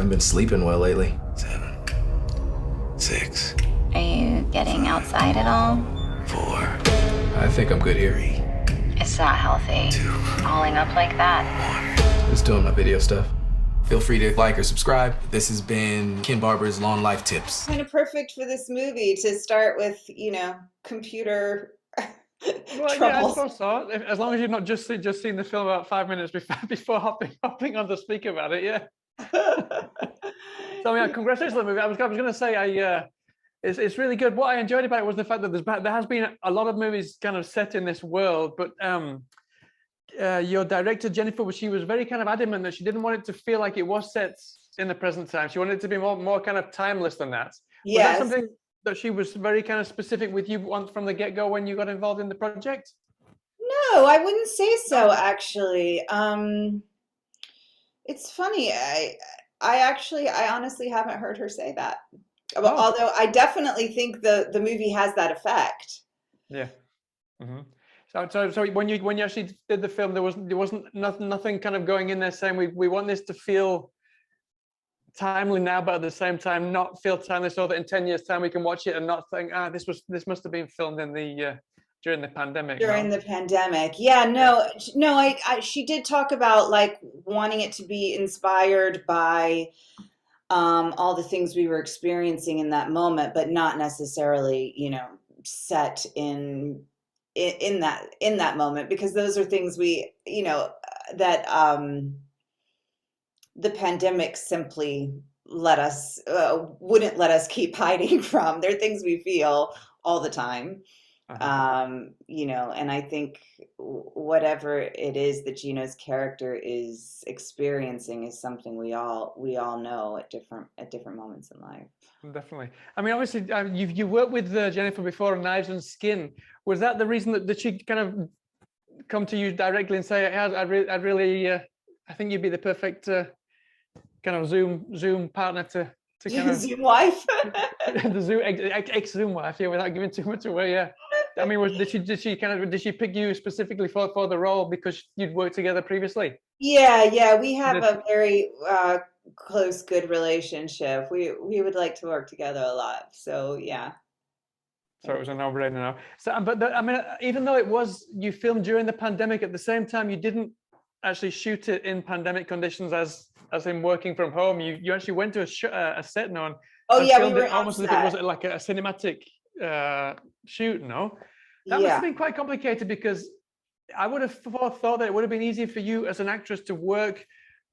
haven't been sleeping well lately. 7, 6. Are you getting outside at all? 4. I think I'm good here. It's not healthy. 2. Calling up like that. 1. Just doing my video stuff. Feel free to like or subscribe. This has been Ken Barber's Long Life Tips. Kind of perfect for this movie to start with, computer Well, yeah, I troubles. suppose so. As long as you've not just seen the film about 5 minutes before hopping on to speak about it, yeah. So yeah, congratulations on the movie. I was going to say, it's really good. What I enjoyed about it was the fact that there has been a lot of movies kind of set in this world, but your director Jennifer, she was very kind of adamant that she didn't want it to feel like it was set in the present time. She wanted it to be more kind of timeless than that. Yes. Was that something that she was very kind of specific with you once from the get-go when you got involved in the project? No, I wouldn't say so, actually. It's funny. I honestly haven't heard her say that. Oh. Although I definitely think the movie has that effect. Yeah. Mm-hmm. So when you actually did the film, there wasn't nothing kind of going in there saying we want this to feel timely now, but at the same time not feel timeless, so that in 10 years' time we can watch it and not think, this must have been filmed in the during the pandemic. During the pandemic. Yeah, no, she did talk about like wanting it to be inspired by all the things we were experiencing in that moment, but not necessarily, set in that moment, because those are things we, that the pandemic simply wouldn't let us keep hiding from. They're things we feel all the time. And I think whatever it is that Gino's character is experiencing is something we all know at different moments in life. Definitely. I mean, obviously, you worked with Jennifer before on Knives and Skin. Was that the reason that she kind of come to you directly and say, I'd really, I think you'd be the perfect kind of Zoom partner to kind of Zoom wife? the Zoom ex-Zoom wife, yeah, without giving too much away, yeah. I mean, did she pick you specifically for the role because you'd worked together previously? Yeah, we have a very close, good relationship. We would like to work together a lot. So yeah. So it was a no-brainer now. So, but I mean, even though you filmed during the pandemic, at the same time you didn't actually shoot it in pandemic conditions, as in working from home. You actually went to a set now. And yeah, filmed we were it almost as if it was like a cinematic shoot. No, that must have been quite complicated, because I would have thought that it would have been easier for you as an actress to work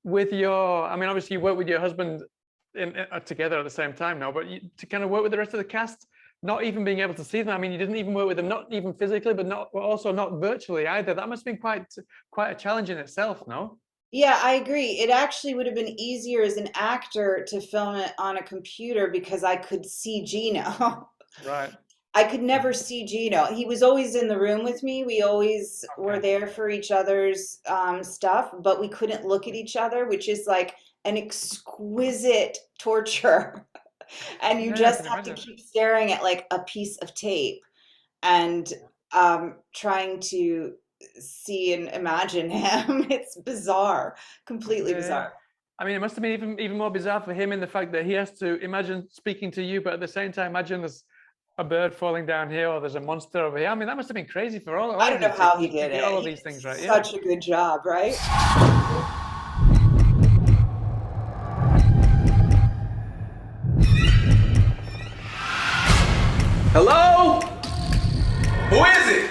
with I mean, obviously you work with your husband together at the same time now, but to kind of work with the rest of the cast, not even being able to see them. I mean, you didn't even work with them, not even physically, but also not virtually either. That must have been quite a challenge in itself, no? Yeah, I agree. It actually would have been easier as an actor to film it on a computer because I could see Gino. Right. I could never see Gino. He was always in the room with me. We always were there for each other's stuff, but we couldn't look at each other, which is like an exquisite torture. And you just have to keep staring at like a piece of tape and trying to see and imagine him. It's bizarre, completely bizarre. I mean, it must have been even more bizarre for him in the fact that he has to imagine speaking to you, but at the same time, imagine there's a bird falling down here or there's a monster over here. I mean, that must have been crazy for all. I don't know how he did it. All of these things, right? Such a good job, right? Hello? Who is it?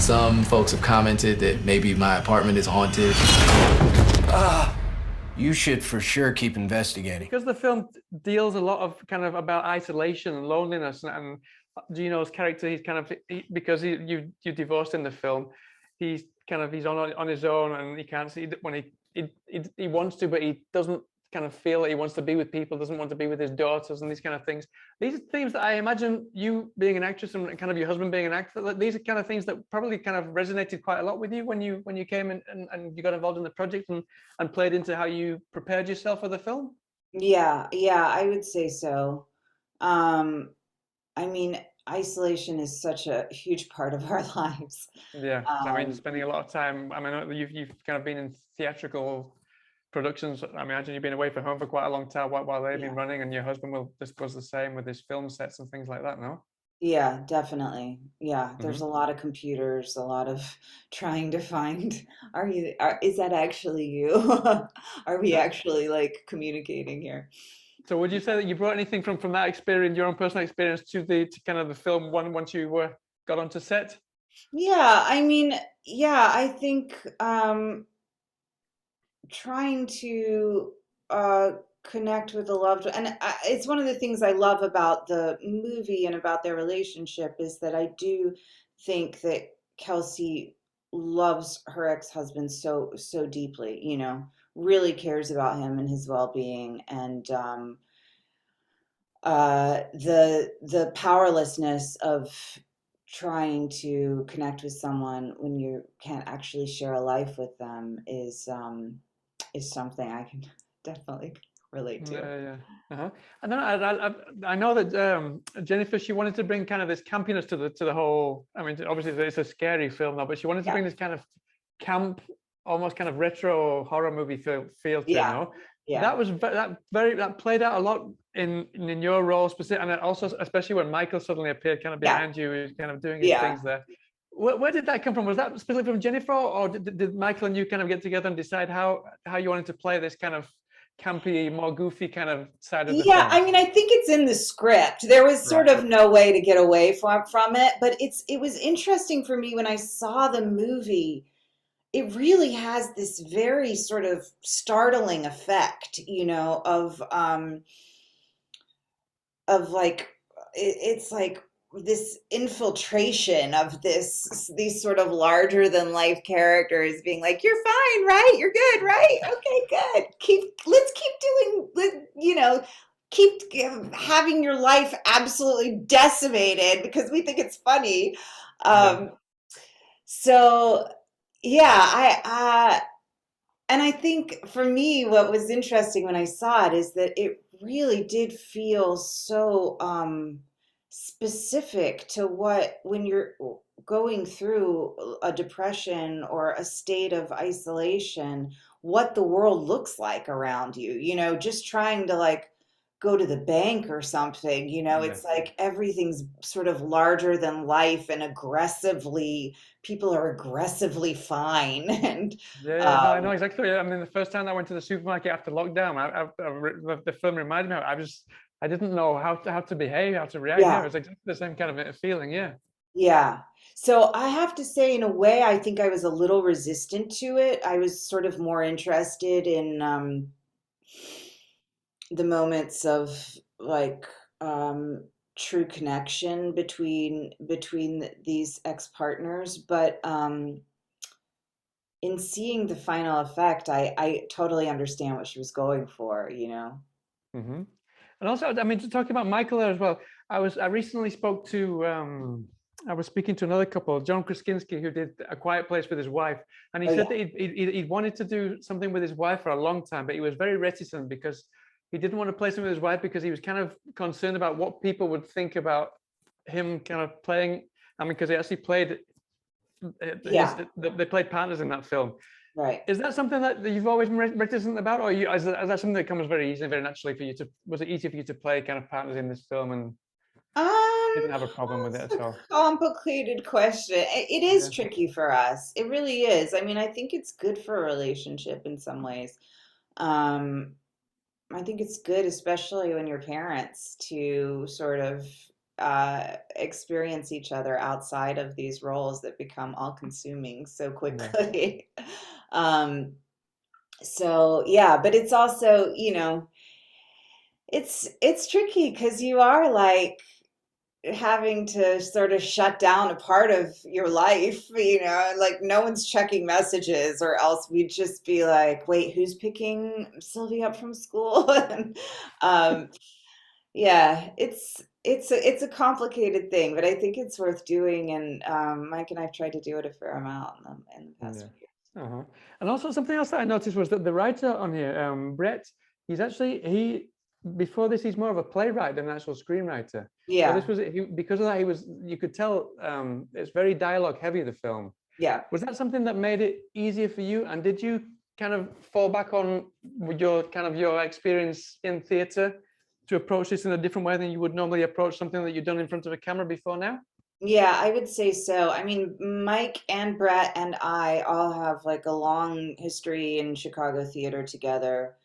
Some folks have commented that maybe my apartment is haunted. You should for sure keep investigating. Because the film deals a lot of kind of about isolation and loneliness, and Gino's character, because you divorced in the film, he's on his own, and he can't see when he wants to, but he doesn't kind of feel that he wants to be with people, doesn't want to be with his daughters, and these kind of things. These are themes that I imagine you being an actress and kind of your husband being an actor, these are kind of things that probably kind of resonated quite a lot with you when you came in and you got involved in the project and played into how you prepared yourself for the film. Yeah, I would say so. I mean, isolation is such a huge part of our lives. Yeah, I mean, spending a lot of time. I mean, you've kind of been in theatrical productions, I imagine you've been away from home for quite a long time while they've Yeah. been running, and your husband will discuss the same with his film sets and things like that, no? Yeah, definitely. Yeah, there's a Hmm. lot of computers, a lot of trying to find, is that actually you? Are we Yeah. actually like communicating here? So would you say that you brought anything from that experience, your own personal experience, to kind of the film once you got onto set? Yeah, I mean, yeah, I think trying to uh connect with a loved one, and it's one of the things I love about the movie and about their relationship is that I do think that Kelsey loves her ex-husband so deeply, really cares about him and his well-being, and the powerlessness of trying to connect with someone when you can't actually share a life with them is something I can definitely relate to. Yeah, yeah. Uh-huh. And then I know that Jennifer, she wanted to bring kind of this campiness to the whole. I mean, obviously it's a scary film now, but she wanted to Yeah, bring this kind of camp, almost kind of retro horror movie feel to it. yeah, No, yeah, that played out a lot in your role specific, and then also especially when Michael suddenly appeared kind of yeah, behind you, he's kind of doing his yeah. things there. Where did that come from? Was that specifically from Jennifer, or did Michael and you kind of get together and decide how you wanted to play this kind of campy, more goofy kind of side of the Yeah, film? I mean, I think it's in the script. There was sort Right. of no way to get away from it, but it was interesting for me when I saw the movie. It really has this very sort of startling effect, of like it's like this infiltration of these sort of larger than life characters being like, you're fine, right? You're good, right? Okay, good. Let's keep doing, keep having your life absolutely decimated because we think it's funny. Yeah. So yeah, and I think for me, what was interesting when I saw it is that it really did feel so specific to when you're going through a depression or a state of isolation, what the world looks like around you, just trying to like go to the bank or something, Yeah. it's like everything's sort of larger than life and people are aggressively fine. And Yeah, yeah, no, I know um, exactly. I mean, the first time I went to the supermarket after lockdown, the film reminded me. I didn't know how to behave, how to react. Yeah, it yeah, was exactly the same kind of feeling. Yeah. yeah. So I have to say, in a way, I think I was a little resistant to it. I was sort of more interested in the moments of like um, true connection between these ex-partners, but in seeing the final effect, I totally understand what she was going for. Hmm. And also, I mean, to talk about Michael there as well. I recently spoke to I was speaking to another couple, John Krasinski, who did A Quiet Place with his wife, and he Oh said yeah, that he'd wanted to do something with his wife for a long time, but he was very reticent because he didn't want to play something with his wife because he was kind of concerned about what people would think about him kind of playing. I mean, because he actually played yeah, they played partners in that film. right. Is that something that you've always been reticent about, or is that something that comes very easily, very naturally for you to? Was it easy for you to play kind of partners in this film and didn't have a problem with it That's at a all? complicated question. It is Yeah. tricky for us. It really is. I mean, I think it's good for a relationship in some ways. Um, I think it's good, especially when you're parents, to sort of experience each other outside of these roles that become all-consuming so Yeah. quickly. Um, so yeah, but it's also, it's tricky because you are like having to sort of shut down a part of your life, like no one's checking messages or else we'd just be like, wait, who's picking Sylvie up from school? And um, yeah, it's a complicated thing, but I think it's worth doing. And Mike and I've tried to do it a fair amount in the past Yeah. few years. Uh-huh. And also something else that I noticed was that the writer on here, Brett, he before this he's more of a playwright than an actual screenwriter. So Yeah, this was because of that you could tell it's very dialogue heavy, the film. yeah. Was that something that made it easier for you? And did you kind of fall back on your experience in theatre to approach this in a different way than you would normally approach something that you've done in front of a camera before now? Yeah, I would say so. I mean, Mike and Brett and I all have like a long history in Chicago theater together.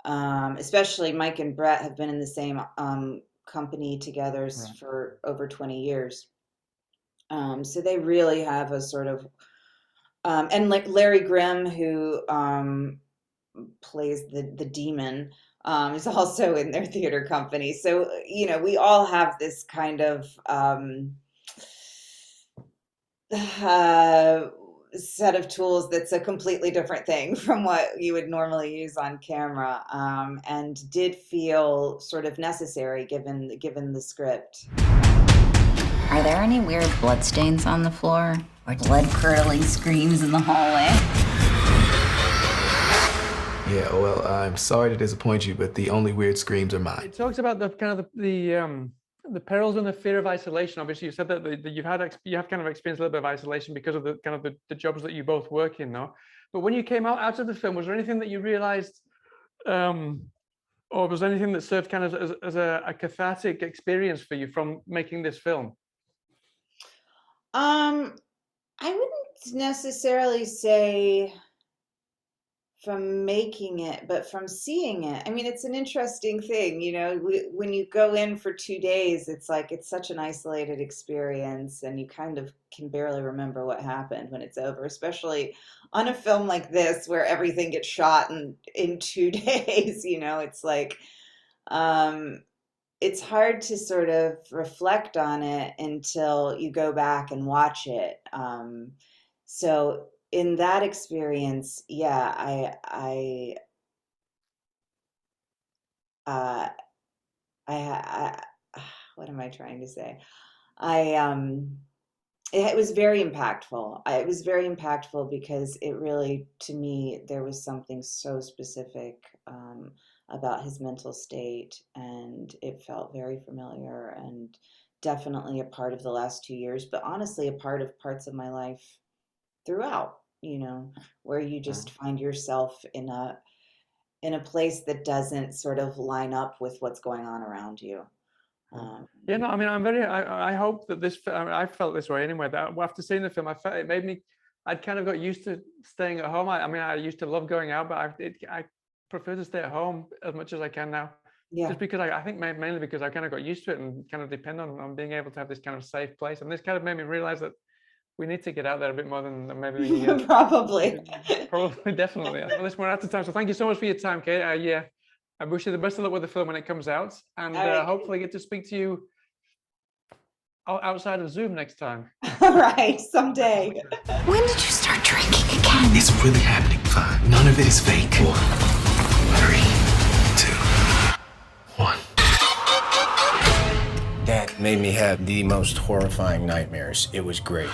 Especially Mike and Brett have been in the same company together Right. for over 20 years. So they really have a sort of, and like Larry Grimm, who plays the demon, is also in their theater company. So, you know, we all have this kind of set of tools that's a completely different thing from what you would normally use on camera, and did feel sort of necessary given the script. Are there any weird bloodstains on the floor? Or blood-curdling screams in the hallway? Yeah, well, I'm sorry to disappoint you, but the only weird screams are mine. It talks about the kind of the perils and the fear of isolation. Obviously, you said that you have kind of experienced a little bit of isolation because of the kind of the jobs that you both work in, no? But when you came out of the film, was there anything that you realized, or was there anything that served kind of as a cathartic experience for you from making this film? I wouldn't necessarily say from making it, but from seeing it. I mean, it's an interesting thing, you know, when you go in for 2 days, it's like it's such an isolated experience, and you kind of can barely remember what happened when it's over, especially on a film like this where everything gets shot in 2 days, you know, it's like, it's hard to sort of reflect on it until you go back and watch it. So in that experience, yeah, uh, what am I trying to say? It was very impactful. It was very impactful because it really, to me, there was something so specific about his mental state, and it felt very familiar and definitely a part of the last 2 years, but honestly, a part of parts of my life throughout, you know, where you just find yourself in a place that doesn't sort of line up with what's going on around you. Yeah, no, I mean, I hope that this, I felt this way anyway, that after seeing the film, I felt it made me, I'd kind of got used to staying at home. I mean, I used to love going out, but I prefer to stay at home as much as I can now. Yeah. Just because I think mainly because I kind of got used to it and kind of depend on being able to have this kind of safe place. And this kind of made me realize that we need to get out there a bit more than maybe we Probably. Probably, definitely. Well, listen, we're out of time, so thank you so much for your time, Kate. Yeah, I wish you the best of luck with the film when it comes out, and right. hopefully get to speak to you outside of Zoom next time. All right, someday. When did you start drinking again? It's really happening. Fine. None of it is fake. 4, 3, 2, 1. That made me have the most horrifying nightmares. It was great.